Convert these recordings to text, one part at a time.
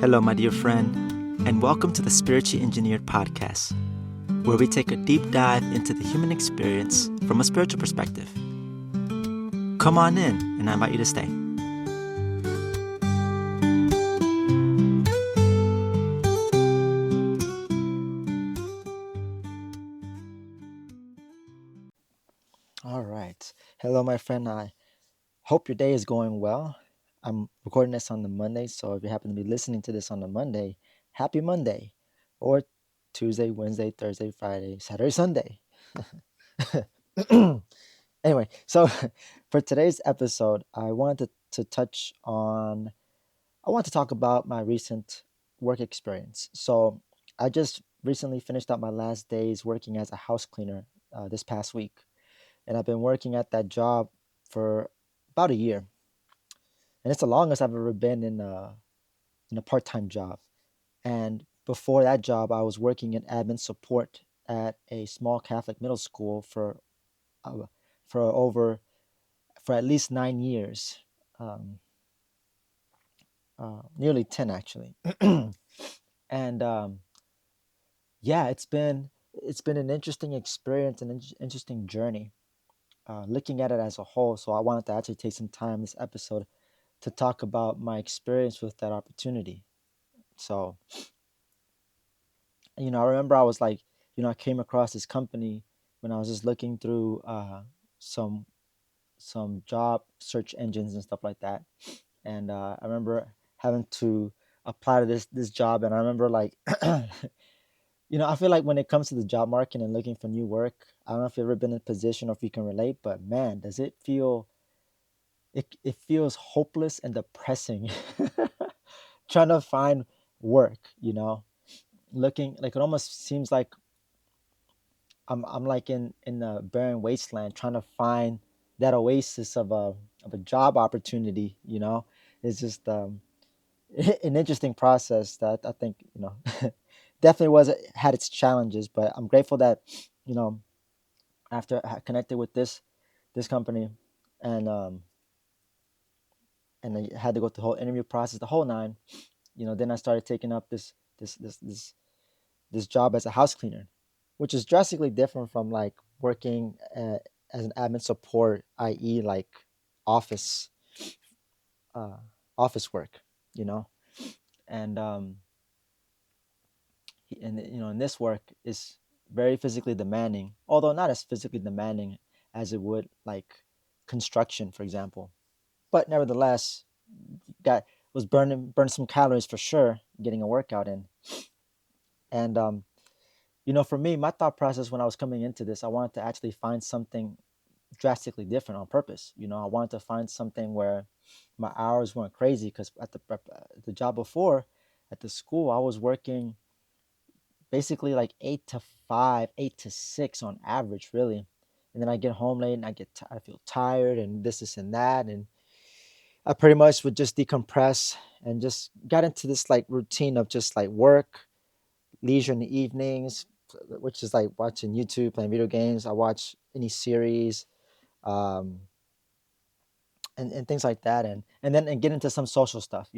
Hello, my dear friend, and welcome to the Spiritually Engineered Podcast, where we take a deep dive into the human experience from a spiritual perspective. Come on in, and I invite you to stay. All right. Hello, my friend. I hope your day is going well. I'm recording this on the Monday, so if you happen to be listening to this on the Monday, happy Monday, or Tuesday, Wednesday, Thursday, Friday, Saturday, Sunday. Anyway, so for today's episode, I wanted to I want to talk about my recent work experience. So I just recently finished up my last days working as a house cleaner this past week, and I've been working at that job for about a year, and it's the longest I've ever been in a part-time job. And before that job, I was working in admin support at a small Catholic middle school uh, for over for at least 9 years, um, nearly 10 actually. And yeah, it's been an interesting experience, an interesting journey, looking at it as a whole. So I wanted to actually take some time this episode to talk about my experience with that opportunity. So I remember I was like, I came across this company when I was just looking through some some job search engines and stuff like that. And I remember having to apply to this job, and I remember like, I feel like when it comes to the job market and looking for new work, I don't know if you've ever been in a position or if you can relate, but man, does it feel it feels hopeless and depressing trying to find work. Looking like it almost seems like I'm like in a barren wasteland trying to find that oasis of a job opportunity. It's just an interesting process that I think definitely was had its challenges, but I'm grateful that you know after I connected with this company, and I had to go through the whole interview process, the whole nine. Then I started taking up this this this this job as a house cleaner, which is drastically different from like working as an admin support, i.e., like office uh, office work. You know, and and this work is very physically demanding, although not as physically demanding as it would like construction, for example. But nevertheless, got was burning some calories for sure, getting a workout in. And for me, my thought process when I was coming into this, I wanted to actually find something drastically different on purpose. I wanted to find something where my hours weren't crazy, because at the job before, at the school, I was working basically like 8 to 5, 8 to 6 on average, really. And then I get home late and I feel tired and this and that, and I pretty much would just decompress and just got into this like routine of just like work, leisure in the evenings, which is like watching YouTube, playing video games. I watch any series, um, and things like that, and get into some social stuff.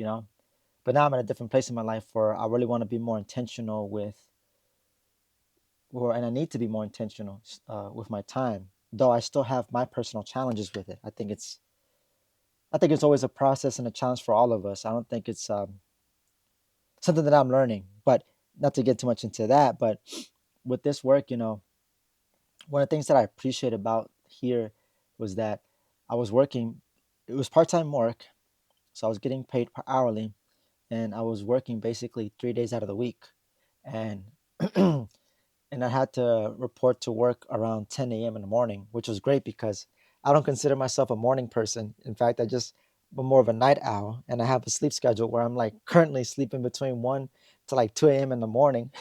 But now I'm at a different place in my life where I really want to be more intentional and I need to be more intentional with my time. Though I still have my personal challenges with it. I think it's always a process and a challenge for all of us. I don't think it's something that I'm learning, but not to get too much into that. But with this work, one of the things that I appreciate about here was that I was working. It was part-time work, so I was getting paid per hourly, and I was working basically 3 days out of the week, and and I had to report to work around 10 a.m. in the morning, which was great because I don't consider myself a morning person. In fact, I'm more of a night owl, and I have a sleep schedule where I'm like currently sleeping between 1 to like 2 a.m. in the morning.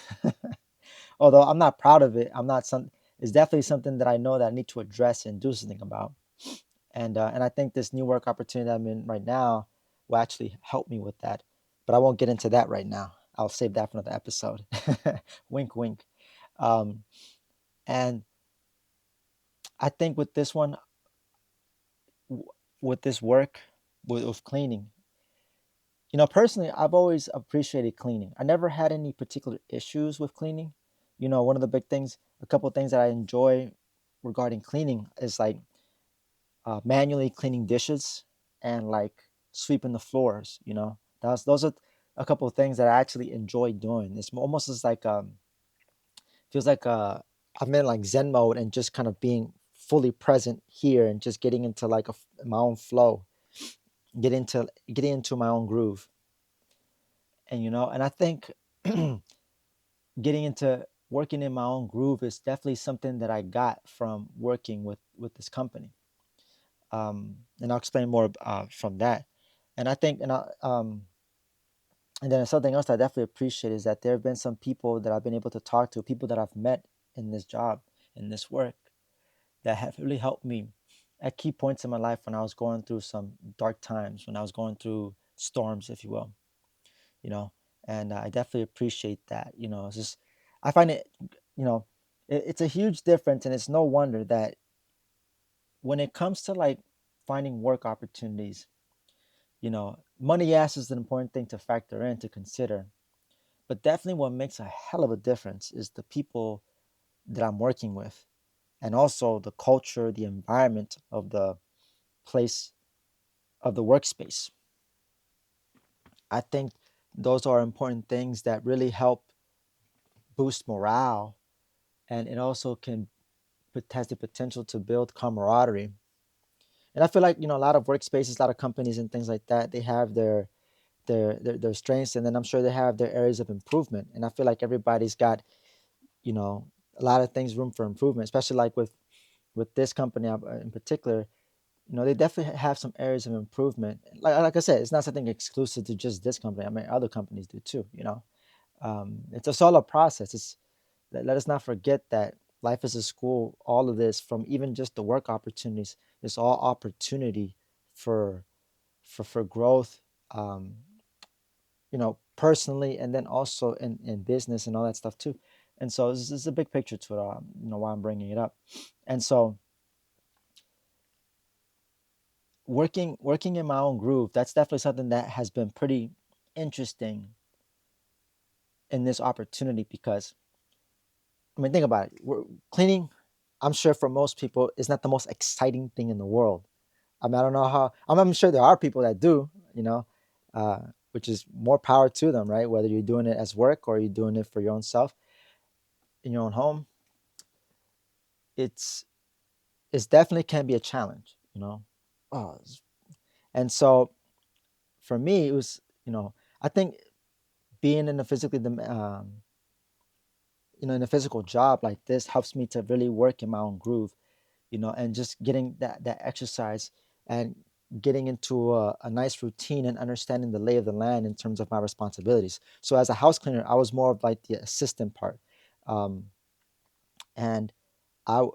Although I'm not proud of it, it's definitely something that I know that I need to address and do something about. And I think this new work opportunity that I'm in right now will actually help me with that. But I won't get into that right now. I'll save that for another episode. Wink, wink. Um, and I think with this one, w- with this work, with cleaning, Personally, I've always appreciated cleaning. I never had any particular issues with cleaning. One of the big things, a couple of things that I enjoy regarding cleaning is like manually cleaning dishes and like sweeping the floors. Those are a couple of things that I actually enjoy doing. It's almost as like feels like I'm in like Zen mode and just kind of being fully present here and just getting into like my own flow, getting into my own groove. And I think getting into working in my own groove is definitely something that I got from working with this company. And I'll explain more from that. And I think, and then something else that I definitely appreciate is that there have been some people that I've been able to talk to, people that I've met in this job, in this work, that have really helped me at key points in my life when I was going through some dark times, when I was going through storms, if you will. you know, and I definitely appreciate that. It's just, I find it, you know, it's a huge difference, and it's no wonder that when it comes to like finding work opportunities, money, yes, is an important thing to factor in to consider, but definitely what makes a hell of a difference is the people that I'm working with, and also the culture, the environment of the place, of the workspace. I think those are important things that really help boost morale, and it also can has the potential to build camaraderie. And I feel like a lot of workspaces, a lot of companies, and things like that, they have their strengths, and then I'm sure they have their areas of improvement. And I feel like everybody's got you know a lot of things room for improvement, especially like with this company in particular. They definitely have some areas of improvement. Like I said, it's not something exclusive to just this company. I mean, other companies do too. It's a solo process. Let us not forget that life is a school. All of this, from even just the work opportunities, is all opportunity for for growth. Personally, and then also in business and all that stuff too. And so this is a big picture to it all. Why I'm bringing it up. And so working in my own groove, that's definitely something that has been pretty interesting in this opportunity, because I mean, think about it. Cleaning, I'm sure for most people, is not the most exciting thing in the world. I mean, I don't know how. I'm sure there are people that do, uh, which is more power to them, right? Whether you're doing it as work or you're doing it for your own self in your own home, it's it's definitely can be a challenge. Oh, and so for me, it was, I think being in a in a physical job like this helps me to really work in my own groove, and just getting that exercise, and getting into a nice routine and understanding the lay of the land in terms of my responsibilities. So as a house cleaner, I was more of like the assistant part, um, and I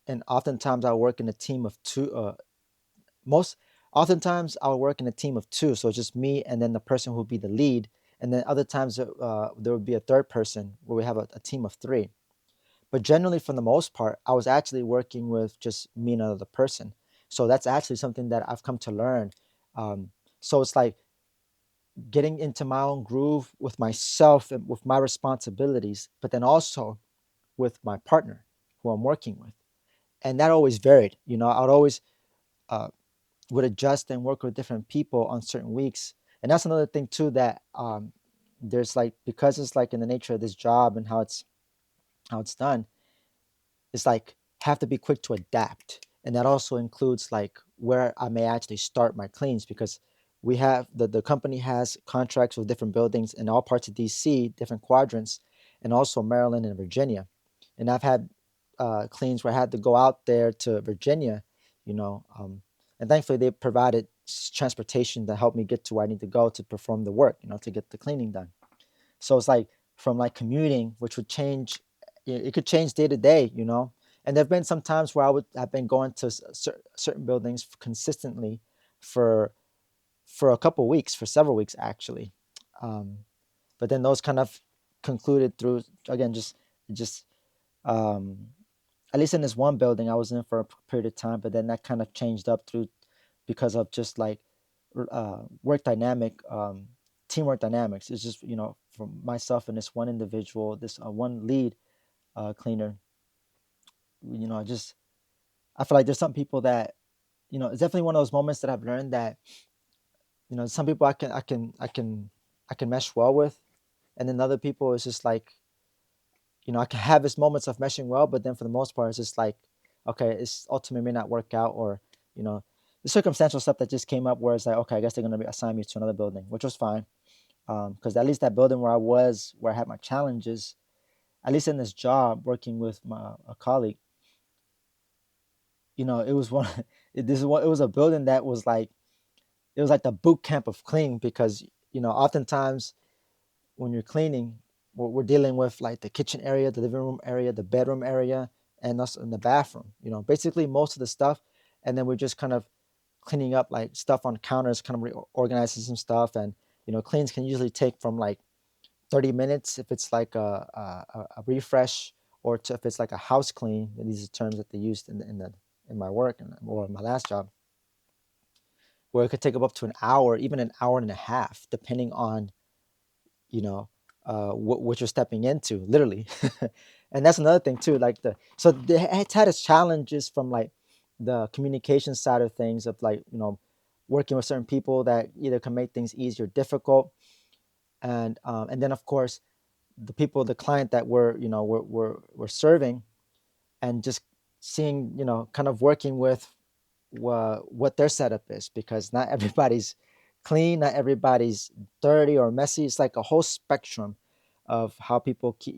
and oftentimes I work in a team of two. Most Oftentimes I'll work in a team of two, so it's just me and then the person who would be the lead, and then other times there would be a third person where we have a team of three. But generally, for the most part, I was actually working with just me and another person. So that's actually something that I've come to learn. Um, so it's like getting into my own groove with myself and with my responsibilities, but then also with my partner who I'm working with. And that always varied. I'd always uh, would adjust and work with different people on certain weeks. And that's another thing too, that there's like, because it's like in the nature of this job and how it's done, it's like have to be quick to adapt. And that also includes like where I may actually start my cleans, because we have the company has contracts with different buildings in all parts of DC, different quadrants, and also Maryland and Virginia. And I've had cleans where I had to go out there to Virginia, you know, um, and thankfully they provided transportation to help me get to where I need to go to perform the work, to get the cleaning done. So it's like from like commuting, which would change, it could change day to day, And there've been some times where I would have been going to certain buildings consistently for a couple weeks, for several weeks actually. Um, but then those kind of concluded through, again, just um, at least in this one building I was in for a period of time, but then that kind of changed up through because of just like work dynamic. teamwork dynamics. It's just, for myself and this one individual, this one lead cleaner. Just I feel like there's some people that, it's definitely one of those moments that I've learned that, some people I can mesh well with, and then other people it's just like, I can have these moments of meshing well, but then for the most part, it's just like, okay, it's ultimately may not work out, or you know, the circumstantial stuff that just came up where it's like, okay, I guess they're gonna assign me to another building, which was fine, because at least that building where I had my challenges, at least in this job working with a colleague, it was one. It was a building that was like, it was like the boot camp of cleaning, because oftentimes when you're cleaning, we're dealing with like the kitchen area, the living room area, the bedroom area, and also in the bathroom. Basically most of the stuff, and then we're just kind of cleaning up like stuff on counters, kind of reorganizing some stuff, and cleans can usually take from like 30 minutes if it's like a refresh, or if it's like a house clean. And these are terms that they used in my work or my last job, where it could take up to an hour, even an hour and a half, depending on you know what you're stepping into, literally. And that's another thing too, like it's had its challenges from like the communication side of things, of like working with certain people that either can make things easy or difficult, and then of course the client that we're serving, and just seeing, kind of working with what their setup is, because not everybody's clean, not everybody's dirty or messy. It's like a whole spectrum of how people keep,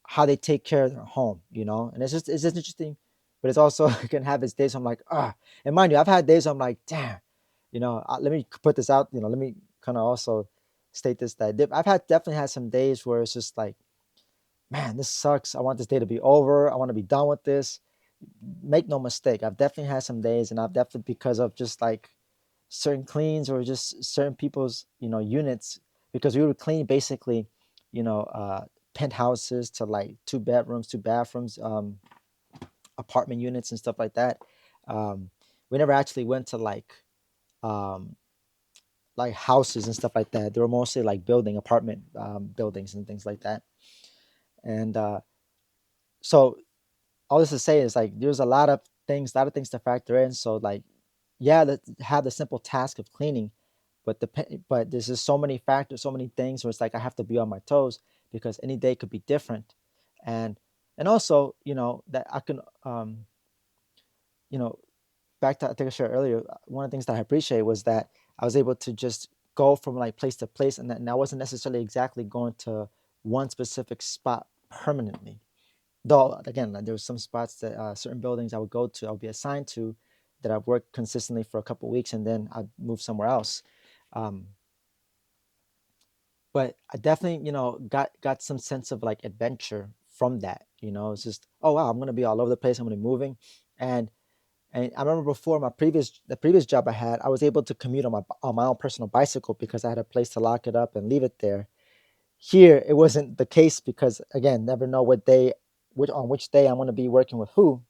how they take care of their home, and it's just interesting, but it's also it can have its days. I'm like, and mind you, I've had days I'm like, damn, let me put this out, let me kind of also state this, that I've definitely had some days where it's just like, man, this sucks. I want this day to be over. I want to be done with this. Make no mistake, I've definitely had some days, and I've definitely, because of just like certain cleans or just certain people's units, because we would clean basically, penthouses to like 2 bedrooms, 2 bathrooms, apartment units and stuff like that. We never actually went to um, like houses and stuff like that. They were mostly like building apartment buildings and things like that. And so all this to say is like there's a lot of things to factor in. So like, yeah, that have the simple task of cleaning, but there's just so many factors, so many things where it's like I have to be on my toes, because any day could be different, and also that I can you know back to, I think I shared earlier, one of the things that I appreciate was that I was able to just go from like place to place, and I wasn't necessarily exactly going to one specific spot permanently. Though again, like, there were some spots that certain buildings I would go to, I'll be assigned to, that I've worked consistently for a couple of weeks, and then I'd move somewhere else. Um, but I definitely, got some sense of like adventure from that. It's just, oh wow, I'm gonna be all over the place. I'm gonna be moving, and I remember before the previous job I had, I was able to commute on my own personal bicycle, because I had a place to lock it up and leave it there. Here, it wasn't the case, because again, never know which day I'm gonna be working with who,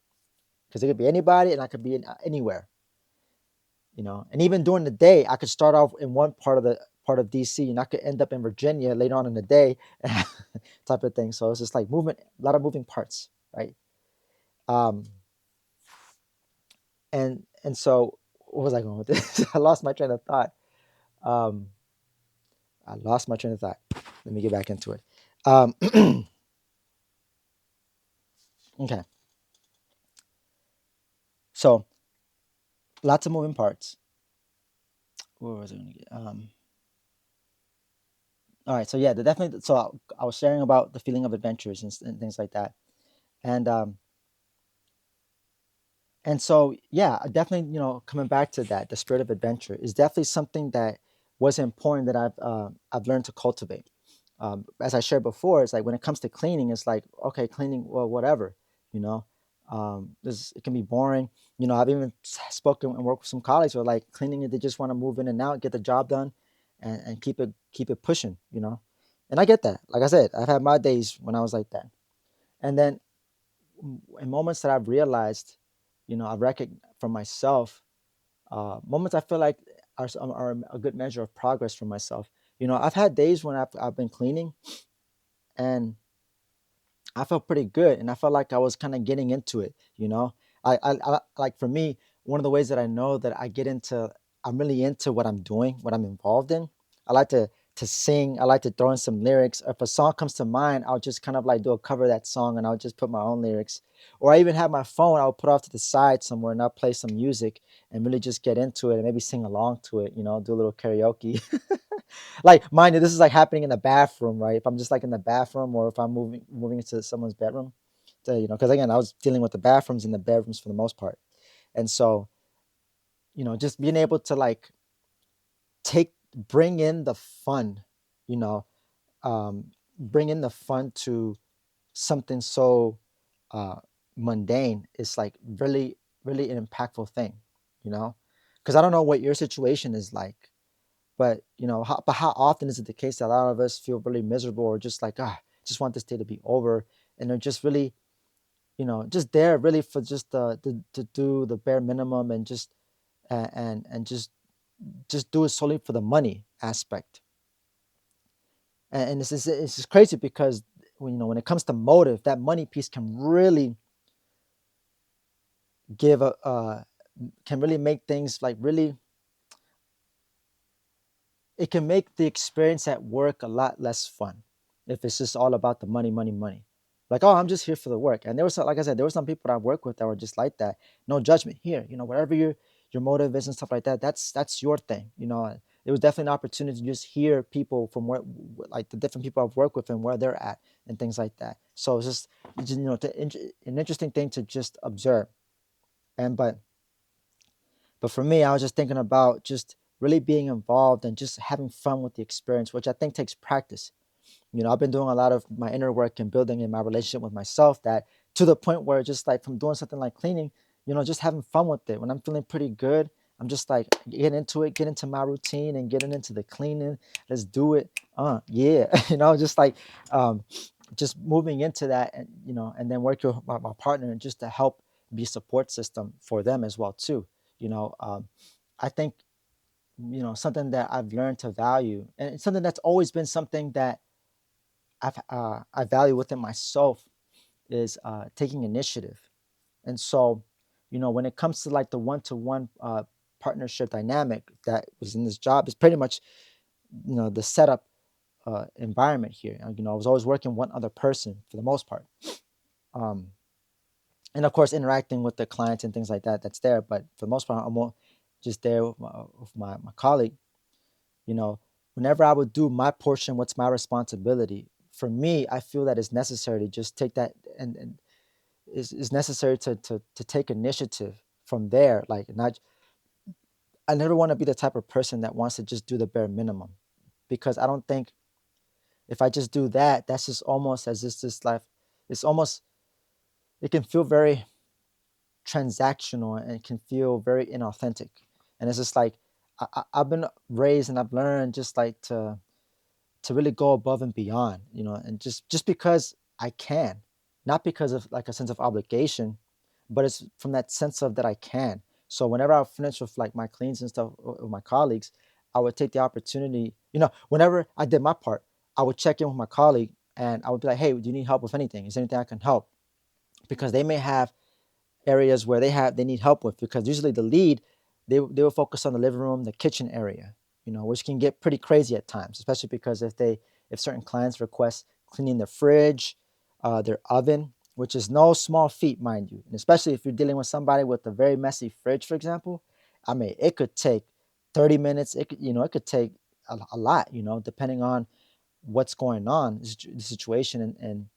because it could be anybody, and I could be anywhere. And even during the day, I could start off in one part of DC, and I could end up in Virginia later on in the day, type of thing. So it's just like movement, a lot of moving parts, right? Um, and so what was I going with this? I lost my train of thought. Um, I lost my train of thought. Let me get back into it. Um, okay, so lots of moving parts. Where was I going to get? All right, so yeah, the definitely. So I was sharing about the feeling of adventures and things like that, and so yeah, definitely, coming back to that, the spirit of adventure is definitely something that was important, that I've learned to cultivate. As I shared before, it's like when it comes to cleaning, it's like, okay, cleaning, well, whatever, you know. It can be boring. I've even spoken and worked with some colleagues who are like cleaning, they just want to move in and out, get the job done, and keep it pushing, And I get that. Like I said, I've had my days when I was like that, and then in moments that I've realized, I've recognized for myself, moments I feel like are a good measure of progress for myself. I've had days when I've been cleaning, and I felt pretty good, and I felt like I was kind of getting into it. I like, for me, one of the ways that I know that I'm really into what I'm doing, what I'm involved in. I like to sing. I like to throw in some lyrics. If a song comes to mind, I'll just kind of like do a cover of that song, and I'll just put my own lyrics. Or I even have my phone. I'll put off to the side somewhere, and I'll play some music and really just get into it, and maybe sing along to it. Do a little karaoke. Like, mind you, this is like happening in the bathroom, right? If I'm just like in the bathroom, or if I'm moving into someone's bedroom, because again, I was dealing with the bathrooms and the bedrooms for the most part. And so, just being able to like bring in the fun, you know bring in the fun to something so uh mundane is like really, really an impactful thing, you know because I don't know what your situation is like. But how often is it the case that a lot of us feel really miserable, or just like, just want this day to be over, and they're just really, just there really for just to do the bare minimum, and just and just do it solely for the money aspect. And this is crazy, because when it comes to motive, that money piece can really give a can really make things like really, it can make the experience at work a lot less fun if it's just all about the money, money, money. Like, oh, I'm just here for the work. And there was like I said, there were some people that I work with that were just like that. No judgment here. Whatever your motive is and stuff like that, that's your thing. It was definitely an opportunity to just hear people from where, like, the different people I've worked with and where they're at and things like that. So it's just an interesting thing to just observe. And but for me, I was just thinking about just really being involved and just having fun with the experience, which I think takes practice. I've been doing a lot of my inner work and building in my relationship with myself, that to the point where, just like from doing something like cleaning, just having fun with it. When I'm feeling pretty good, I'm just like, get into my routine and getting into the cleaning. Let's do it. Yeah. Just like, um, just moving into that, and then working with my partner, and just to help be a support system for them as well too. I think, something that I've learned to value, and it's something that's always been something that I value within myself, is taking initiative. And so, when it comes to like the one-to-one partnership dynamic that was in this job, is pretty much, the setup environment here. I was always working one other person for the most part. Um, and of course, interacting with the clients and things like that, that's there. But for the most part, I'm more just there with my colleague. you know Whenever I would do my portion, what's my responsibility? For me, I feel that it's necessary to just take that, and is necessary to take initiative from there. Like, not, I never want to be the type of person that wants to just do the bare minimum, because I don't think, if I just do that, that's just almost as if this life, it's almost, it can feel very transactional, and it can feel very inauthentic. And it's just like, I've been raised and I've learned just like to really go above and beyond, and just because I can, not because of like a sense of obligation, but it's from that sense of that I can. So whenever I finish with like my cleans and stuff with my colleagues, I would take the opportunity, whenever I did my part, I would check in with my colleague, and I would be like, hey, do you need help with anything? Is there anything I can help? Because they may have areas where they need help with, because usually the lead, they will focus on the living room, the kitchen area, which can get pretty crazy at times, especially because if certain clients request cleaning their fridge, their oven, which is no small feat, mind you, and especially if you're dealing with somebody with a very messy fridge, for example. I mean, it could take 30 minutes. It could take a lot, depending on what's going on, the situation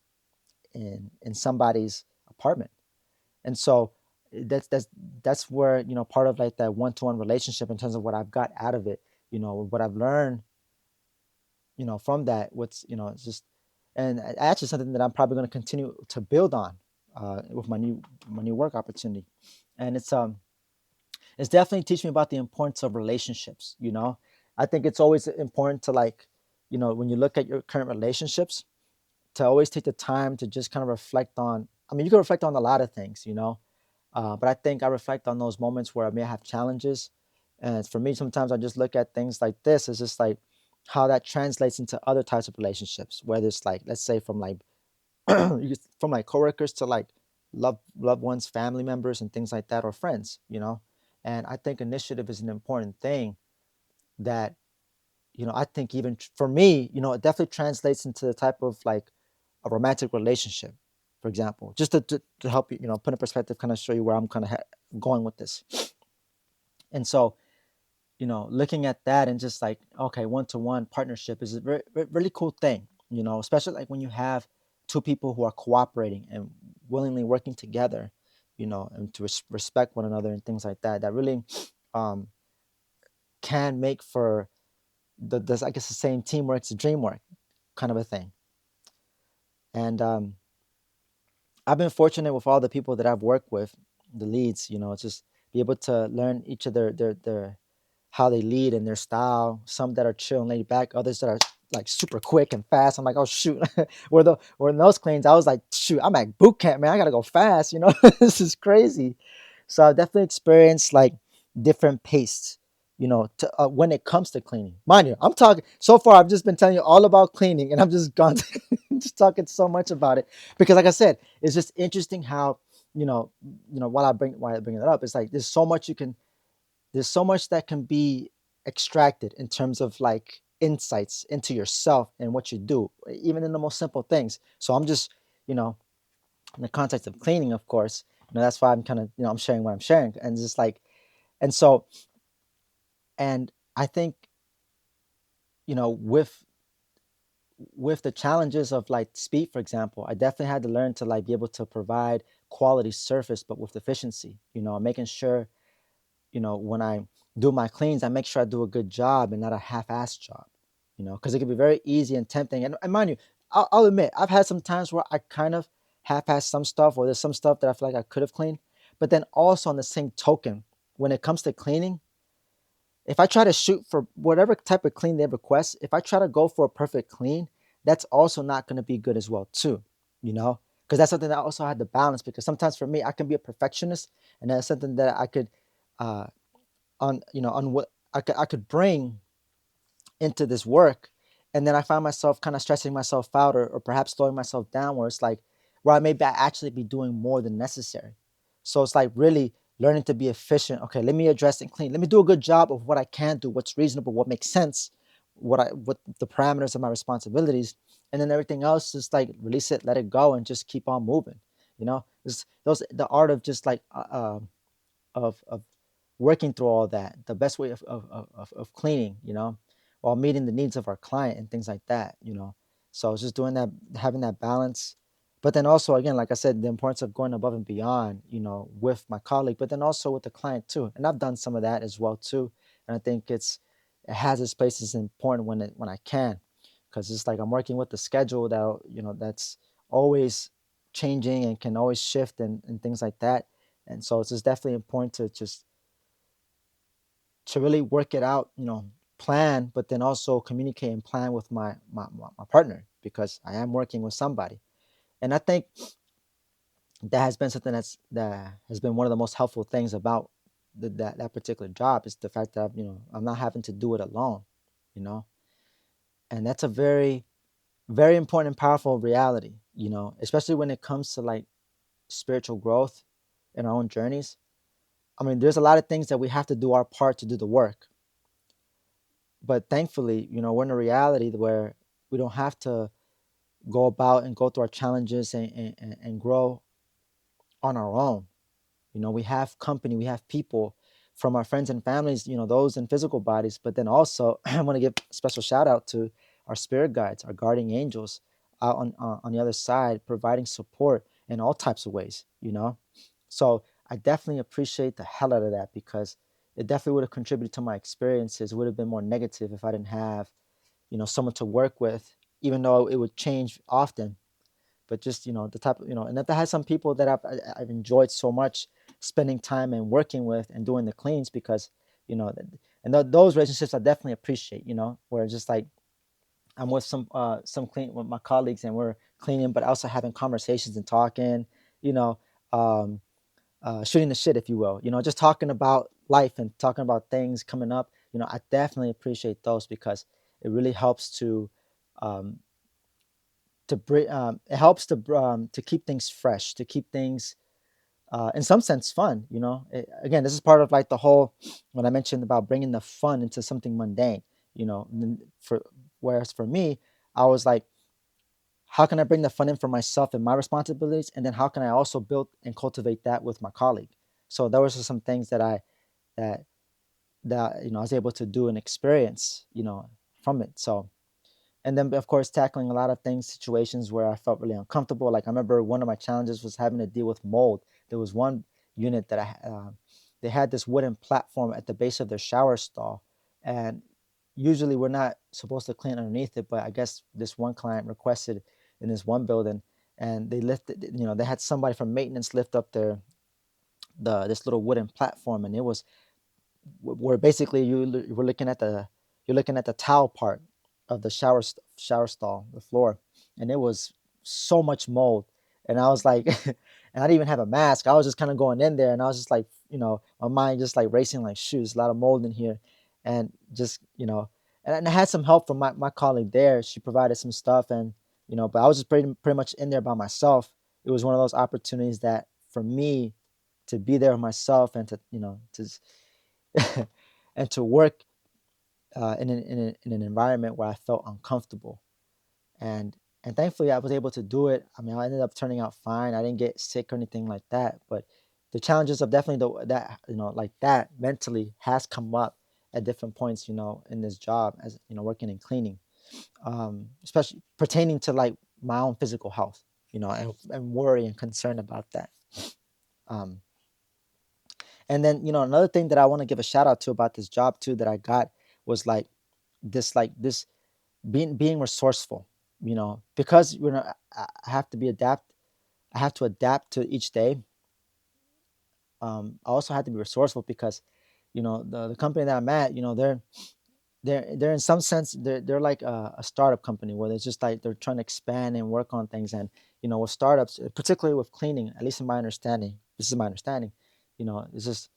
in somebody's apartment. And so that's where, part of like that one-to-one relationship, in terms of what I've got out of it, what I've learned, from that, what's, it's just, and actually something that I'm probably going to continue to build on with my new work opportunity. And it's definitely teaching me about the importance of relationships. I think it's always important to, like, when you look at your current relationships, to always take the time to just kind of reflect on, I mean, you can reflect on a lot of things, but I think I reflect on those moments where I may have challenges, And for me, sometimes I just look at things like this as just like how that translates into other types of relationships, whether it's like, let's say from like from like coworkers to like loved ones, family members, and things like that, or friends, you know. And I think initiative is an important thing that, you know, I think even for me, you know, it definitely translates into the type of like a romantic relationship, for example, just to help you, you know, put in perspective, kind of show you where I'm kind of going with this. And so, you know, looking at that and just like, okay, one-to-one partnership is a really cool thing, you know, especially like when you have two people who are cooperating and willingly working together, you know, and to respect one another and things like that, that really um, can make for the I guess the same teamwork's a dream work kind of a thing. And I've been fortunate with all the people that I've worked with, the leads, you know, just be able to learn each of their how they lead and their style. Some that are chill and laid back, others that are like super quick and fast. I'm like, oh shoot. Where in those cleans, I was like, shoot, I'm at boot camp, man. I gotta go fast, you know. This is crazy. So I've definitely experienced like different pastes, you know, when it comes to cleaning. Mind you, I'm talking so far. I've just been telling you all about cleaning, and I'm just gone, just talking so much about it because, like I said, it's just interesting how why I bring it up. It's like there's so much that can be extracted in terms of like insights into yourself and what you do, even in the most simple things. So I'm just, you know, in the context of cleaning, of course, you know, that's why I'm kind of, you know, I'm sharing what I'm sharing. And just like, and so, and I think, you know, with the challenges of like speed, for example, I definitely had to learn to like be able to provide quality service, but with efficiency, you know, making sure, you know, when I do my cleans, I make sure I do a good job and not a half-assed job, you know, because it can be very easy and tempting. And mind you, I'll admit, I've had some times where I kind of half-assed some stuff, or there's some stuff that I feel like I could have cleaned. But then also on the same token, when it comes to cleaning, if I try to shoot for whatever type of clean they request, if I try to go for a perfect clean, that's also not going to be good as well, too, you know, because that's something that I also had to balance. Because sometimes for me, I can be a perfectionist, and that's something that I could uh, on you know on what I could bring into this work, and then I find myself kind of stressing myself out, or perhaps slowing myself down, where it's like where I may be actually be doing more than necessary. So it's like really learning to be efficient. Okay, let me address and clean, let me do a good job of what I can do, what's reasonable, what makes sense, what the parameters of my responsibilities, and then everything else just like release it, let it go, and just keep on moving, you know. It's those the art of just like of working through all that, the best way of cleaning, you know, while meeting the needs of our client and things like that, you know. So it's just doing that, having that balance. But then also, again, like I said, the importance of going above and beyond, you know, with my colleague, but then also with the client too. And I've done some of that as well too. And I think it has its place. It's important when I can, because it's like I'm working with the schedule that, you know, that's always changing and can always shift and things like that. And so it's just definitely important to just to really work it out, you know, plan, but then also communicate and plan with my partner, because I am working with somebody. And I think that has been something that has been one of the most helpful things about that particular job, is the fact that you know, I'm not having to do it alone, you know. And that's a very important and powerful reality, you know, especially when it comes to like spiritual growth in our own journeys. I mean, there's a lot of things that we have to do our part to do the work, but thankfully, you know, we're in a reality where we don't have to go about and go through our challenges and grow on our own. You know, we have company, we have people from our friends and families, you know, those in physical bodies, but then also I want to give a special shout out to our spirit guides, our guardian angels out on the other side, providing support in all types of ways, you know. So I definitely appreciate the hell out of that, because it definitely would have contributed to my experiences. It would have been more negative if I didn't have, you know, someone to work with, even though it would change often. But just, you know, the type of, you know, and that has some people that I've enjoyed so much spending time and working with and doing the cleans, because, you know, those relationships I definitely appreciate, you know, where it's just like I'm with some clean with my colleagues, and we're cleaning, but also having conversations and talking, you know, um, shooting the shit, if you will, you know, just talking about life and talking about things coming up, I definitely appreciate those because it really helps um, to bring it helps to keep things fresh, to keep things in some sense fun. Again, this is part of like the whole when I mentioned about bringing the fun into something mundane. For whereas for me, I was like, how can I bring the fun in for myself and my responsibilities, and then how can I also build and cultivate that with my colleague? So those are some things that I was able to do and experience from it. So, and then of course tackling a lot of things, situations where I felt really uncomfortable. Like I remember one of my challenges was having to deal with mold. There was one unit that they had this wooden platform at the base of their shower stall, and usually we're not supposed to clean underneath it, but I guess this one client requested in this one building, and they lifted, they had somebody from maintenance lift up this little wooden platform, and it was where basically were looking at you're looking at the towel part of the shower stall, the floor, and it was so much mold. And I was like, and I didn't even have a mask. I was just kind of going in there, and I was just like, my mind just like racing, like, shoot, there's a lot of mold in here, and just and I had some help from my colleague there. She provided some stuff, and but I was just pretty much in there by myself. It was one of those opportunities that for me to be there with myself and to and to work in an environment where I felt uncomfortable. And and thankfully I was able to do it. I mean, I ended up turning out fine. I didn't get sick or anything like that. But the challenges of definitely that like that mentally has come up at different points, in this job as working in cleaning, especially pertaining to like my own physical health, and worry and concern about that. Um, and then another thing that I want to give a shout out to about this job too that I got was like this being resourceful, because I have to be adapt I have to adapt to each day. I also have to be resourceful because the company that I'm at, they're in some sense they're like a startup company where it's just like they're trying to expand and work on things. And with startups, particularly with cleaning, at least in my understanding, this is my understanding, it's just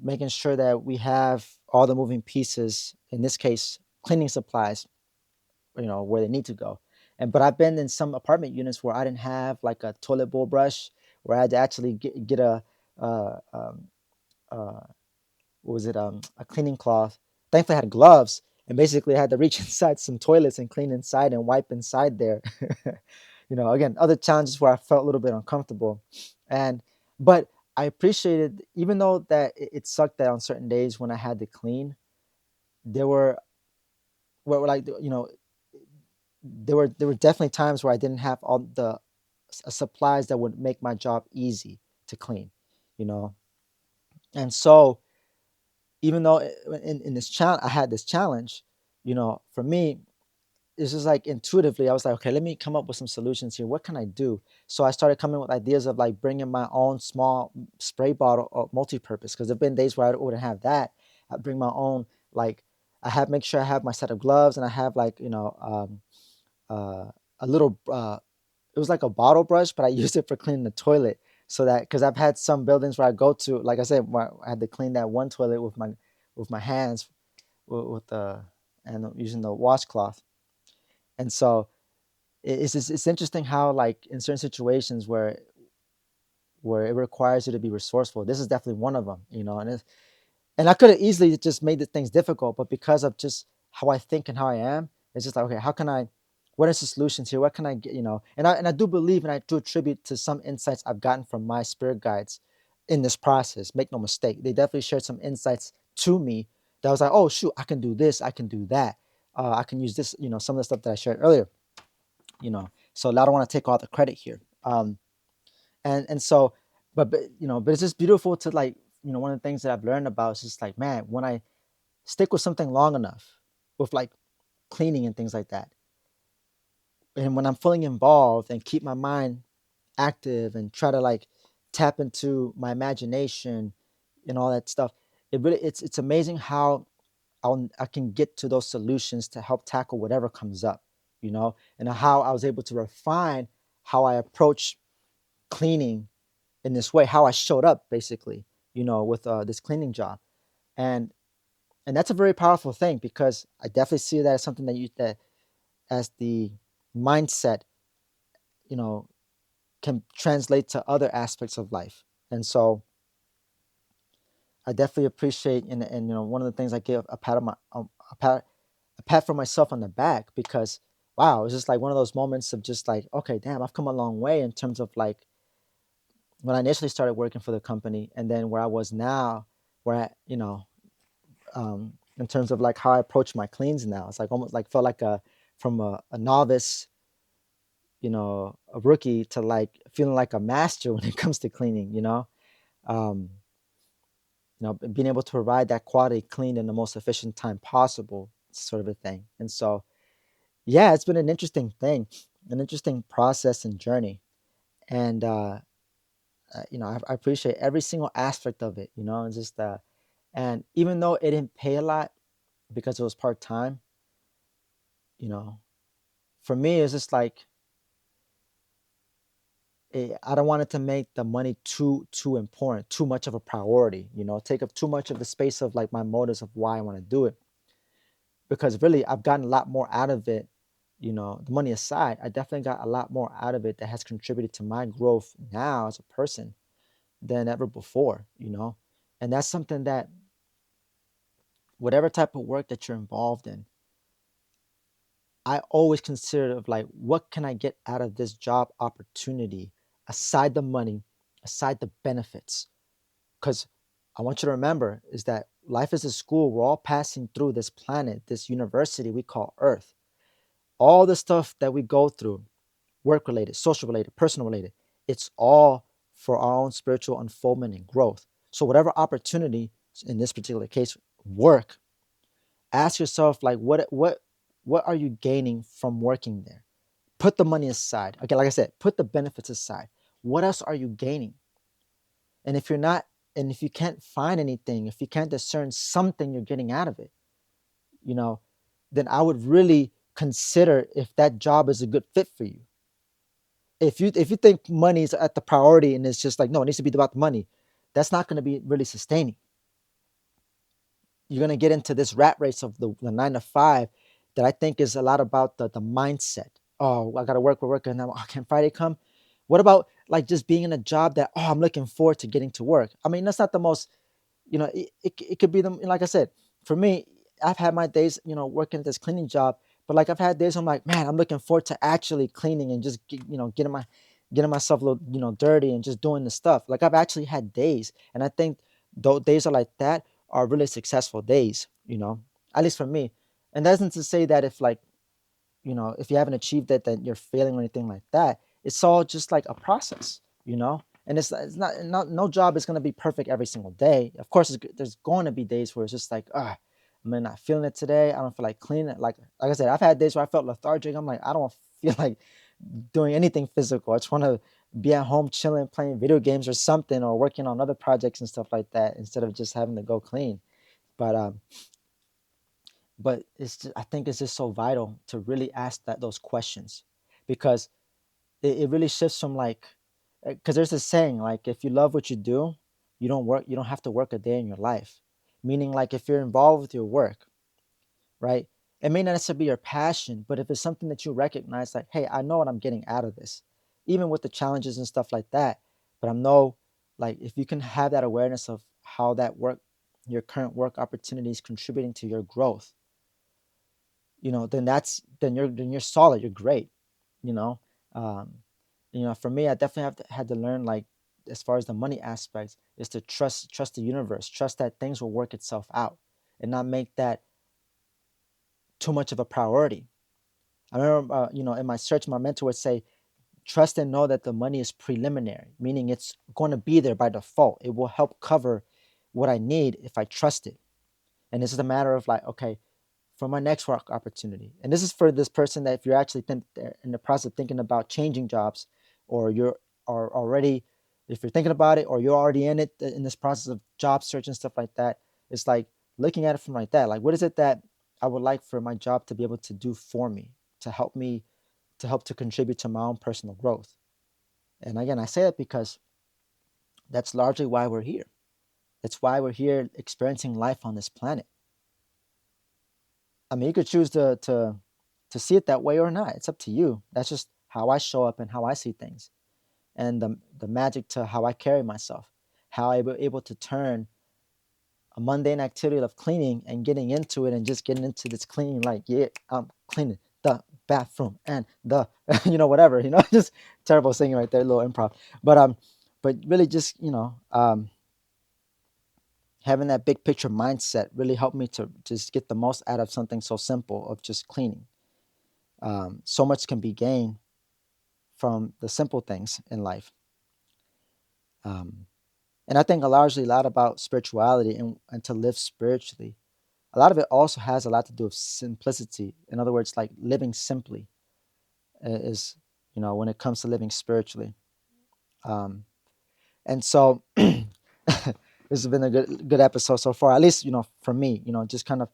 making sure that we have all the moving pieces, in this case cleaning supplies, where they need to go. But I've been in some apartment units where I didn't have like a toilet bowl brush, where I had to actually get uh, um, uh, what was it, a cleaning cloth. Thankfully I had gloves, and basically I had to reach inside some toilets and clean inside and wipe inside there. Again, other challenges where I felt a little bit uncomfortable. And but I appreciated, even though that it sucked that on certain days when I had to clean, there were were like there were definitely times where I didn't have all the supplies that would make my job easy to clean, you know. And so even though in this challenge I had this challenge, for me it's just like intuitively I was like, okay, let me come up with some solutions here. What can I do? So I started coming with ideas of like bringing my own small spray bottle of multi-purpose, because there've been days where I wouldn't have that. I bring my own, like, make sure I have my set of gloves, and I have like a little it was like a bottle brush, but I used it for cleaning the toilet. So that, because I've had some buildings where I go to, like I said, where I had to clean that one toilet with my hands with the and using the washcloth. And so it's interesting how, like, in certain situations where it requires you to be resourceful, this is definitely one of them, and I could have easily just made the things difficult, but because of just how I think and how I am, it's just like, okay, how can I? What is the solutions here? What can I get? And I do believe, and I do attribute to some insights I've gotten from my spirit guides in this process. Make no mistake, they definitely shared some insights to me that was like, oh shoot, I can do this, I can do that, I can use this. Some of the stuff that I shared earlier. So I don't want to take all the credit here. And so, but it's just beautiful to, like, one of the things that I've learned about is just like, man, when I stick with something long enough, with like cleaning and things like that, and when I'm fully involved and keep my mind active and try to like tap into my imagination and all that stuff, it's amazing how I can get to those solutions to help tackle whatever comes up, and how I was able to refine how I approach cleaning in this way, how I showed up basically, with this cleaning job. and that's a very powerful thing, because I definitely see that as something that as the mindset, you know, can translate to other aspects of life. And so I definitely appreciate, and one of the things I give a pat on my a pat for myself on the back, because wow, it's just like one of those moments of just like, okay, damn, I've come a long way in terms of like when I initially started working for the company, and then where I was now, where I, in terms of like how I approach my cleans now. It's like almost like felt like from a novice, a rookie, to like feeling like a master when it comes to cleaning. Um, being able to provide that quality clean in the most efficient time possible, sort of a thing. And so, yeah, it's been an interesting thing, an interesting process and journey. And, I appreciate every single aspect of it, and just, and even though it didn't pay a lot because it was part time, you know, for me, it's just like, I don't want it to make the money too important, too much of a priority, take up too much of the space of like my motives of why I want to do it. Because really I've gotten a lot more out of it, the money aside, I definitely got a lot more out of it that has contributed to my growth now as a person than ever before, And that's something that whatever type of work that you're involved in, I always consider of like, what can I get out of this job opportunity aside the money, aside the benefits? Because I want you to remember is that life is a school. We're all passing through this planet, this university we call Earth. All the stuff that we go through, work related, social related, personal related, it's all for our own spiritual unfoldment and growth. So whatever opportunity, in this particular case, work, ask yourself like, what are you gaining from working there? Put the money aside. Okay, like I said, put the benefits aside. What else are you gaining? And if you're not, and if you can't find anything, if you can't discern something you're getting out of it, you know, then I would really consider if that job is a good fit for you. If you think money is at the priority and it's just like, no, it needs to be about the money, that's not going to be really sustaining. You're going to get into this rat race of the 9 to 5 that I think is a lot about the mindset. Oh, I got to work, we're working now. Oh, can Friday come? What about like just being in a job that, oh, I'm looking forward to getting to work? I mean, that's not the most, it could be the, like I said, for me, I've had my days, working at this cleaning job, but like I've had days I'm like, man, I'm looking forward to actually cleaning and just getting myself a little, dirty and just doing the stuff. Like I've actually had days, and I think those days are like that are really successful days, at least for me. And that isn't to say that if like, if you haven't achieved it, that you're failing or anything like that. It's all just like a process, and it's not no job is going to be perfect every single day. Of course, there's going to be days where it's just like, I'm not feeling it today. I don't feel like cleaning it. Like I said, I've had days where I felt lethargic. I'm like, I don't feel like doing anything physical. I just want to be at home chilling, playing video games or something, or working on other projects and stuff like that instead of just having to go clean. But it's just, I think it's just so vital to really ask those questions, because it really shifts from like, because there's this saying like, if you love what you do, you don't have to work a day in your life. Meaning like if you're involved with your work, right? It may not necessarily be your passion, but if it's something that you recognize, like, hey, I know what I'm getting out of this, even with the challenges and stuff like that. But I know, like, if you can have that awareness of how that work, your current work opportunity is contributing to your growth, then then you're solid, you're great, you know. Um, for me, I definitely had to learn, like, as far as the money aspects, is to trust the universe, trust that things will work itself out, and not make that too much of a priority. I remember, in my search, my mentor would say, trust and know that the money is preliminary, meaning it's going to be there by default. It will help cover what I need if I trust it. And this is a matter of like, okay, for my next work opportunity. And this is for this person that if you're actually in the process of thinking about changing jobs, or you're are already, if you're thinking about it, or you're already in it, in this process of job search and stuff like that, it's like looking at it from like that. Like, what is it that I would like for my job to be able to do for me, to help to contribute to my own personal growth? And again, I say that because that's largely why we're here. It's why we're here experiencing life on this planet. I mean, you could choose to see it that way or not. It's up to you. That's just how I show up and how I see things, and the magic to how I carry myself, how I was able to turn a mundane activity of cleaning and getting into it and just getting into this cleaning, like, yeah, I'm cleaning the bathroom and the whatever, just terrible singing right there, a little improv. But really just having that big picture mindset really helped me to just get the most out of something so simple of just cleaning. So much can be gained from the simple things in life. um, and I think a lot about spirituality and to live spiritually. A lot of it also has a lot to do with simplicity. In other words, like living simply is, when it comes to living spiritually. Um, and so this has been a good episode so far, at least, for me, just kind of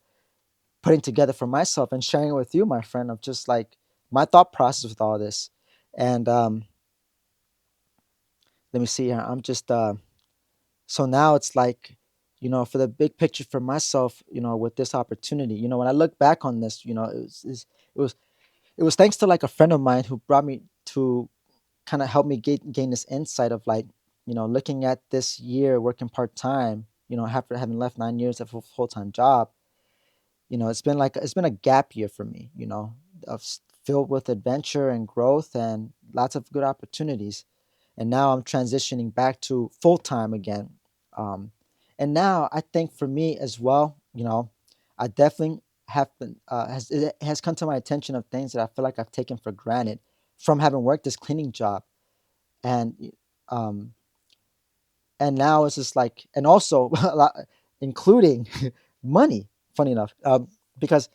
putting together for myself and sharing it with you, my friend, of just like my thought process with all this. And let me see here. I'm just, so now it's like, for the big picture for myself, with this opportunity, when I look back on this, it was it was thanks to like a friend of mine who brought me to kind of help me gain this insight of like, looking at this year working part-time, after having left 9 years of a full-time job. It's been a gap year for me, filled with adventure and growth and lots of good opportunities. And now I'm transitioning back to full-time again. um, and now I think for me as well, I definitely have been it has come to my attention of things that I feel like I've taken for granted from having worked this cleaning job. And um, and now it's just like, and also a lot, including money, funny enough, because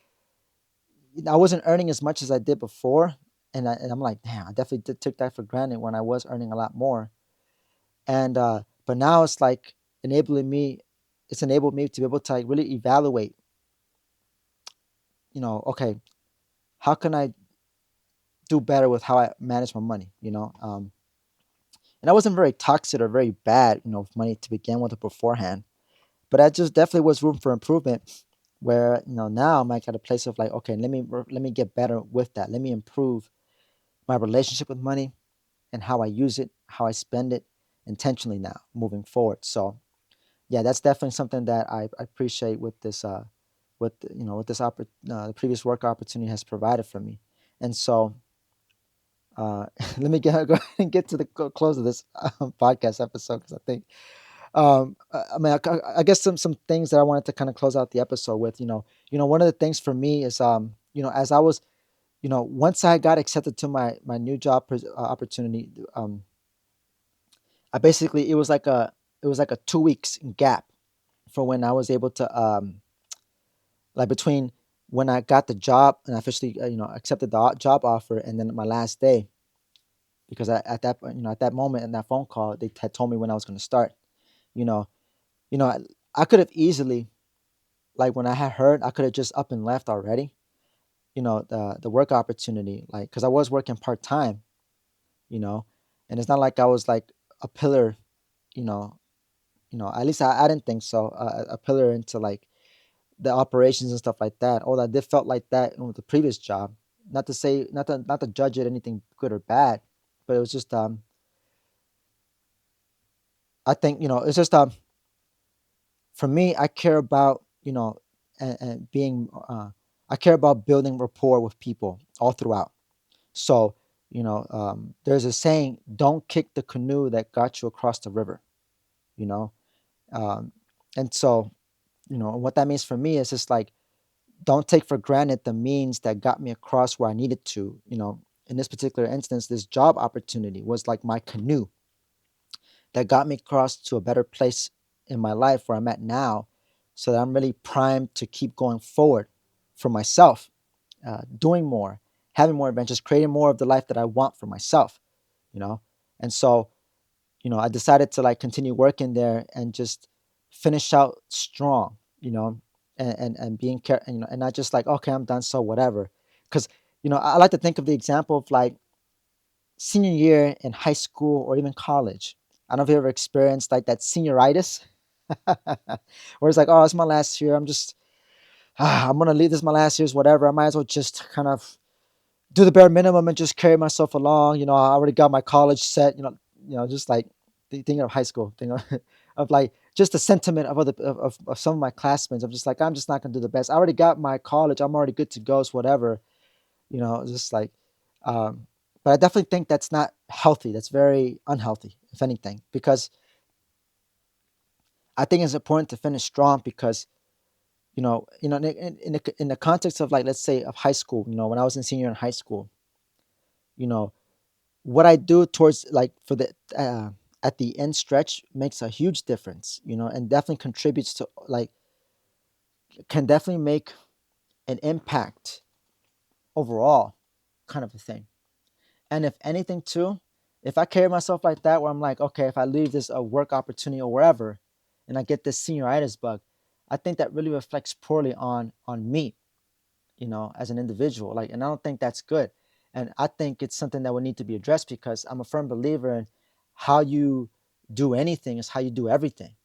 I wasn't earning as much as I did before. And I'm like, damn, I definitely took that for granted when I was earning a lot more. But now it's like enabling me, it's enabled me to be able to like really evaluate, okay, how can I do better with how I manage my money, and I wasn't very toxic or very bad, with money to begin with or beforehand. But I just definitely was room for improvement, where, now I'm like at a place of like, okay, let me get better with that. Let me improve my relationship with money and how I use it, how I spend it intentionally now moving forward. So yeah, that's definitely something that I appreciate with this with this the previous work opportunity has provided for me. And so let me go ahead and get to the close of this podcast episode, because I think I mean, I guess some things that I wanted to kind of close out the episode with. One of the things for me is, as I was, once I got accepted to my new job opportunity, I basically it was like a 2 weeks gap for when I was able to, like, between when I got the job and I officially, accepted the job offer, and then my last day, because at that at that moment in that phone call, they had told me when I was going to start. You know, I could have easily, like, when I had heard, I could have just up and left already. The work opportunity, like, because I was working part time. You know, and it's not like I was like a pillar. You know, at least I didn't think so. A pillar into like the operations and stuff like that. Although I did felt like that with the previous job. Not to say, not to judge it anything good or bad, but it was just, I think, it's just, for me, I care about, and being, I care about building rapport with people all throughout. So, there's a saying: "Don't kick the canoe that got you across the river." You know, um, and so, what that means for me is just like, don't take for granted the means that got me across where I needed to. In this particular instance, this job opportunity was like my canoe that got me across to a better place in my life where I'm at now, so that I'm really primed to keep going forward for myself, doing more, having more adventures, creating more of the life that I want for myself. You know, and so, I decided to like continue working there and just finish out strong. And being and not just like, okay, I'm done, so whatever. Because, I like to think of the example of like senior year in high school or even college. I don't know if you ever experienced like that senioritis. Where it's like, oh, it's my last year. I'm gonna leave this my last year's whatever. I might as well just kind of do the bare minimum and just carry myself along. I already got my college set. Just like thinking of high school, thinking of, of like just the sentiment of of some of my classmates. I'm just like, I'm just not gonna do the best. I already got my college. I'm already good to go. So whatever. Just like, um, but I definitely think that's not healthy. That's very unhealthy, if anything, because I think it's important to finish strong because in the context of like let's say of high school, when I was in senior in high school, you know what I do towards like for the at the end stretch makes a huge difference, and definitely contributes to like can definitely make an impact overall, kind of a thing. And if anything too, if I carry myself like that, where I'm like, okay, if I leave this a work opportunity or wherever, and I get this senioritis bug, I think that really reflects poorly on me, as an individual. Like, and I don't think that's good. And I think it's something that would need to be addressed because I'm a firm believer in how you do anything is how you do everything.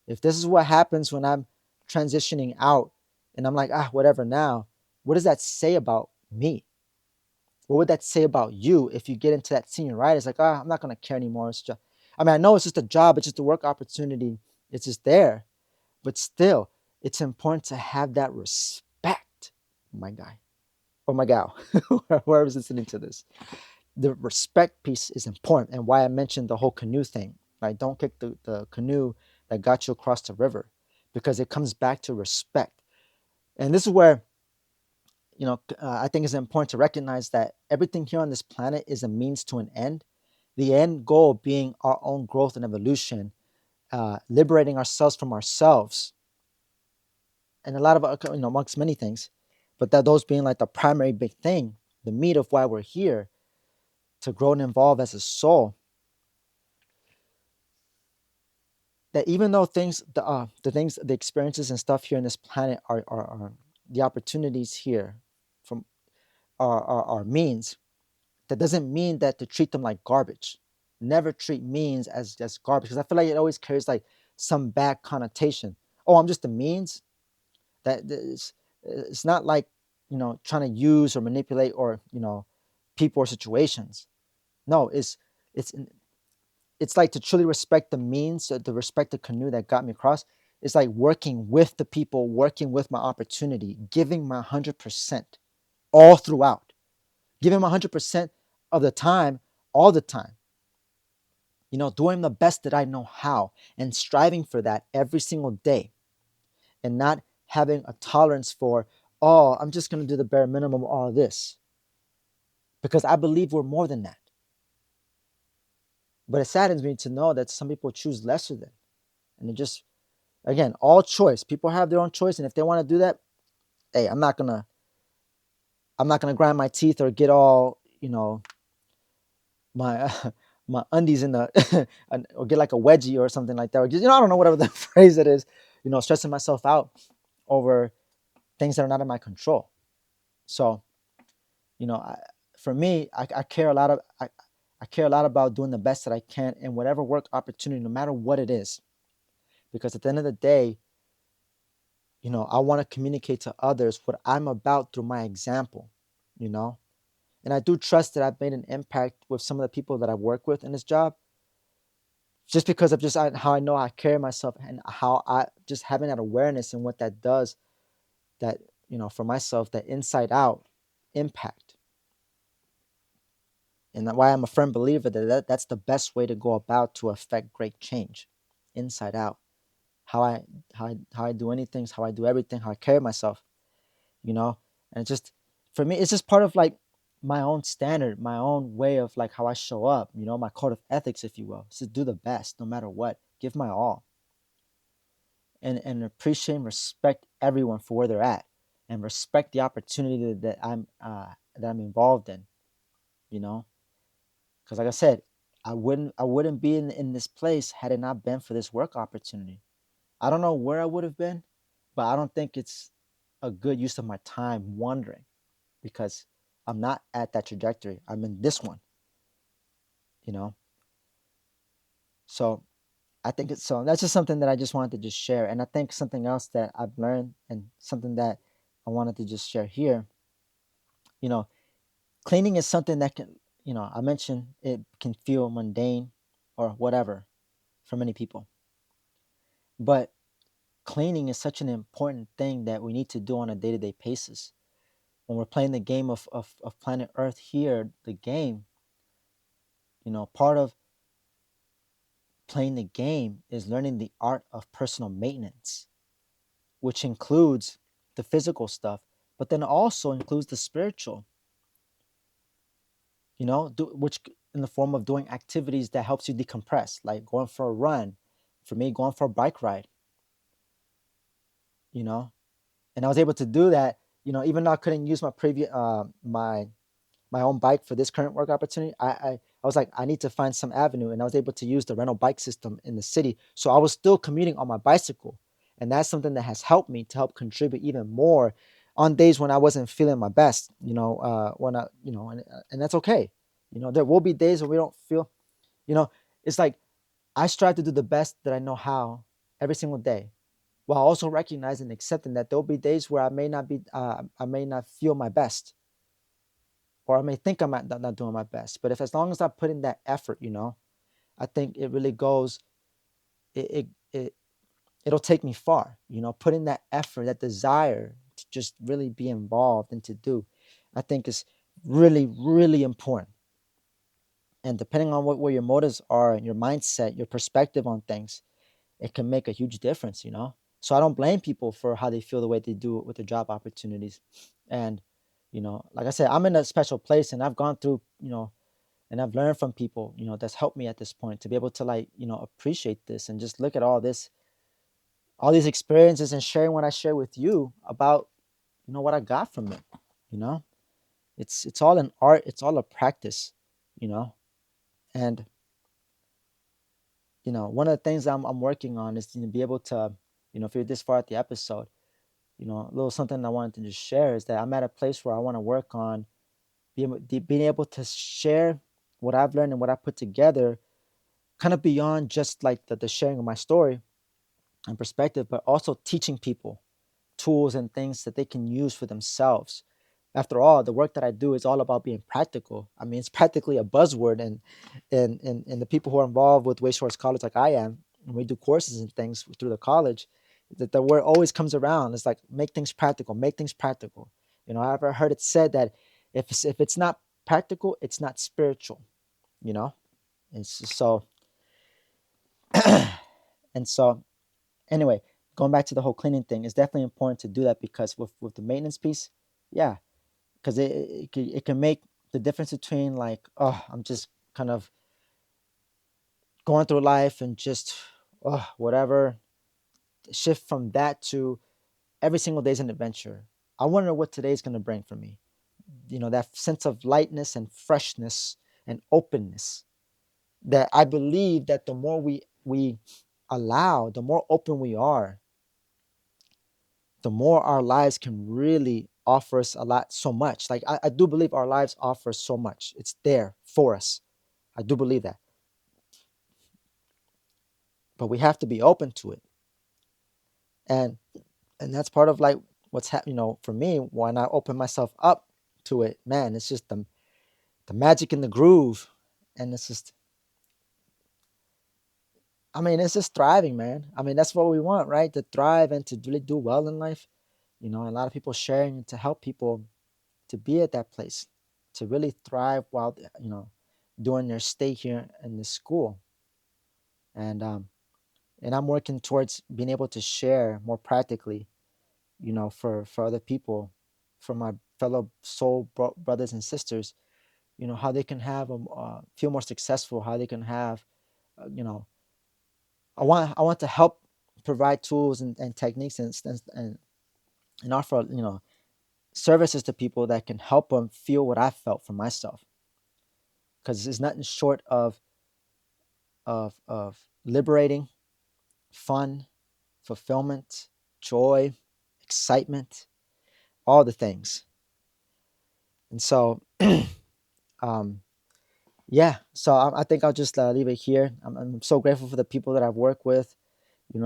If this is what happens when I'm transitioning out and I'm like, whatever now, what does that say about me? What would that say about you if you get into that senior right? It's like, I'm not gonna care anymore. It's just, I mean, I know it's just a job, it's just a work opportunity, it's just there, but still, it's important to have that respect, my guy or my gal, whoever's listening to this. The respect piece is important, and why I mentioned the whole canoe thing. Right? Don't kick the canoe that got you across the river, because it comes back to respect. And this is where I think it's important to recognize that everything here on this planet is a means to an end. The end goal being our own growth and evolution, liberating ourselves from ourselves, and a lot of amongst many things, but that those being like the primary big thing, the meat of why we're here, to grow and evolve as a soul. That even though the experiences and stuff here in this planet are the opportunities here from are means, that doesn't mean that to treat them like garbage. Never treat means as garbage, because I feel like it always carries like some bad connotation. Oh, I'm just a means. That it's not like trying to use or manipulate or people or situations. No, it's it's like to truly respect the means, the respect the canoe that got me across. It's like working with the people, working with my opportunity, giving my 100% all throughout, giving my 100% of the time, all the time. Doing the best that I know how and striving for that every single day, and not having a tolerance for, oh, I'm just going to do the bare minimum of all of this, because I believe we're more than that. But it saddens me to know that some people choose lesser than, and it just, again, all choice. People have their own choice, and if they want to do that, hey, I'm not gonna grind my teeth or get all my my undies in the or get like a wedgie or something like that, or just, I don't know, whatever the phrase it is, stressing myself out over things that are not in my control. So you know I, for me, I care a lot of I care a lot about doing the best that I can in whatever work opportunity, no matter what it is, because at the end of the day, I want to communicate to others what I'm about through my example, you know and I do trust that I've made an impact with some of the people that I work with in this job, just because of just how I know I carry myself, and how I just having that awareness and what that does, that for myself, that inside out impact. And why I'm a firm believer that's the best way to go about to affect great change, inside out. How I do anything, how I do everything, how I carry myself, you know and it's just, for me, it's just part of like my own standard, my own way of like how I show up, my code of ethics, if you will, is to do the best no matter what, give my all, and appreciate and respect everyone for where they're at, and respect the opportunity that I'm involved in, you know because like I said, I wouldn't be in this place had it not been for this work opportunity. I don't know where I would have been, but I don't think it's a good use of my time wondering, because I'm not at that trajectory. I'm in this one, you know. So I think it's so. That's just something that I just wanted to just share. And I think something else that I've learned and something that I wanted to just share here, you know, cleaning is something that can, I mentioned it can feel mundane or whatever for many people. But cleaning is such an important thing that we need to do on a day-to-day basis. When we're playing the game of planet Earth here, the game, part of playing the game is learning the art of personal maintenance, which includes the physical stuff, but then also includes the spiritual, which in the form of doing activities that helps you decompress, like going for a run, for me, going for a bike ride, you know, and I was able to do that, even though I couldn't use my previous, my own bike for this current work opportunity. I was like, I need to find some avenue, and I was able to use the rental bike system in the city. So I was still commuting on my bicycle, and that's something that has helped me to help contribute even more on days when I wasn't feeling my best. When I, and that's okay. There will be days when we don't feel. You know, it's like I strive to do the best that I know how every single day, while also recognizing and accepting that there'll be days where I may not feel my best, or I may think I'm not doing my best. But if as long as I put in that effort, I think it really goes. It it, it it'll take me far. Put in that effort, that desire to just really be involved and to do. I think is really really important. And depending on where your motives are and your mindset, your perspective on things, it can make a huge difference. So I don't blame people for how they feel the way they do with their job opportunities. And like I said, I'm in a special place, and I've gone through, and I've learned from people, that's helped me at this point to be able to, like, appreciate this and just look at all these experiences, and sharing what I share with you about, what I got from it. You know, it's all an art, it's all a practice, you know, and one of the things I'm working on is to be able to, if you're this far at the episode, a little something I wanted to just share is that I'm at a place where I want to work on being able to share what I've learned and what I put together, kind of beyond just like the sharing of my story and perspective, but also teaching people tools and things that they can use for themselves. After all, the work that I do is all about being practical. I mean, it's practically a buzzword, and the people who are involved with Way Shorts College, like I am, when we do courses and things through the college, that the word always comes around. It's like, make things practical, make things practical. I've heard it said that if it's not practical, it's not spiritual. You know, and so and so anyway, going back to the whole cleaning thing, it's definitely important to do that, because with the maintenance piece, yeah, because it can make the difference between, like, oh, I'm just kind of going through life and just, oh, whatever, shift from that to every single day's an adventure. I wonder what today's going to bring for me. That sense of lightness and freshness and openness, that I believe that the more we allow, the more open we are, the more our lives can really offer us a lot, so much. Like, I do believe our lives offer so much. It's there for us. I do believe that. But we have to be open to it. And that's part of, like, what's happening, for me, when I open myself up to it, man, it's just the magic in the groove. And it's just, I mean, it's just thriving, man. I mean, that's what we want, right? To thrive and to really do well in life. A lot of people sharing to help people to be at that place, to really thrive while, doing their stay here in the school. And I'm working towards being able to share more practically, for other people, for my fellow brothers and sisters, how they can have feel more successful, how they can have, you know, I want to help provide tools and techniques and offer, services to people that can help them feel what I felt for myself, because it's nothing short of liberating, fun, fulfillment, joy, excitement, all the things. And so, um, Yeah, so I think I'll just leave it here. I'm so grateful for the people that I've worked with,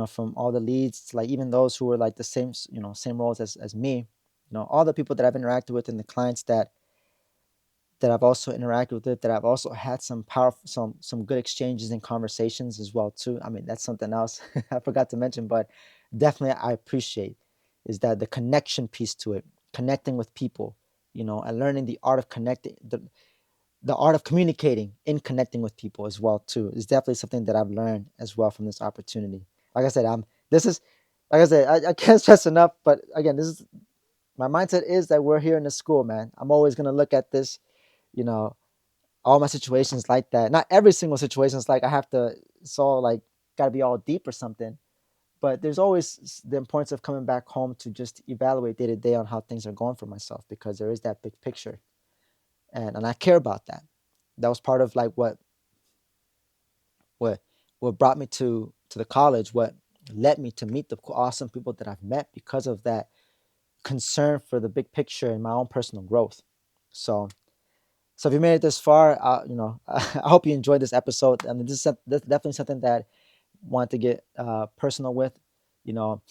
from all the leads to like even those who were like the same, same roles as me, all the people that I've interacted with and the clients that I've also interacted with it, that I've also had some powerful, some good exchanges and conversations as well too. I mean, that's something else I forgot to mention, but definitely I appreciate is that the connection piece to it, connecting with people, and learning the art of connecting, the art of communicating in connecting with people as well too is definitely something that I've learned as well from this opportunity. Like I said, this is like I said, I can't stress enough, but again, this is my mindset is that we're here in the school, man. I'm always gonna look at this, you know, all my situations like that. Not every single situation is like I have to, it's all like gotta be all deep or something. But there's always the importance of coming back home to just evaluate day to day on how things are going for myself because there is that big picture. And I care about that. That was part of like what what brought me to the college, what led me to meet the awesome people that I've met because of that concern for the big picture and my own personal growth. So so if you made it this far, I hope you enjoyed this episode. I mean, this is definitely something that I want to get personal with, you know,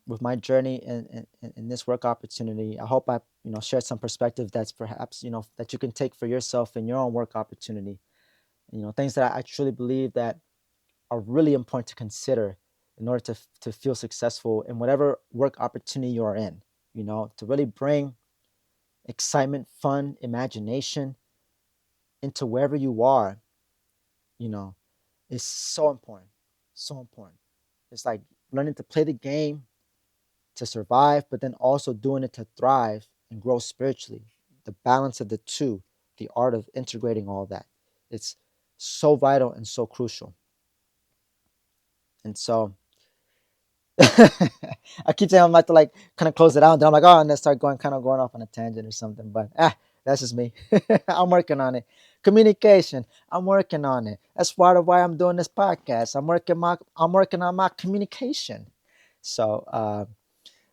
with my journey in this work opportunity. I hope I shared some perspective that's perhaps that you can take for yourself in your own work opportunity. Things that I truly believe that are really important to consider in order to feel successful in whatever work opportunity you are in. To really bring excitement, fun, imagination into wherever you are. You know, is so important, so important. It's like learning to play the game to survive, but then also doing it to thrive and grow spiritually. The balance of the two, the art of integrating all that. It's so vital and so crucial. And so I keep saying I'm about to like kind of close it out, and then I'm like, oh, and then start going off on a tangent or something. But that's just me. I'm working on it. Communication. I'm working on it. That's part of why I'm doing this podcast. I'm working on my communication. So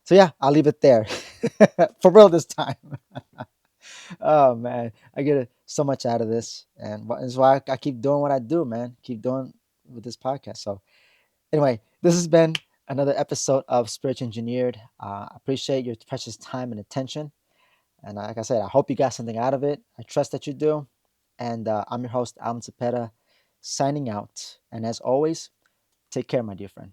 so yeah, I'll leave it there. For real this time. Oh man, I get so much out of this, and that's why I keep doing what I do, man. Keep doing with this podcast. So anyway, this has been another episode of Spiritual Engineered. I appreciate your precious time and attention. And like I said, I hope you got something out of it. I trust that you do. And I'm your host, Alan Cepeda, signing out. And as always, take care, my dear friend.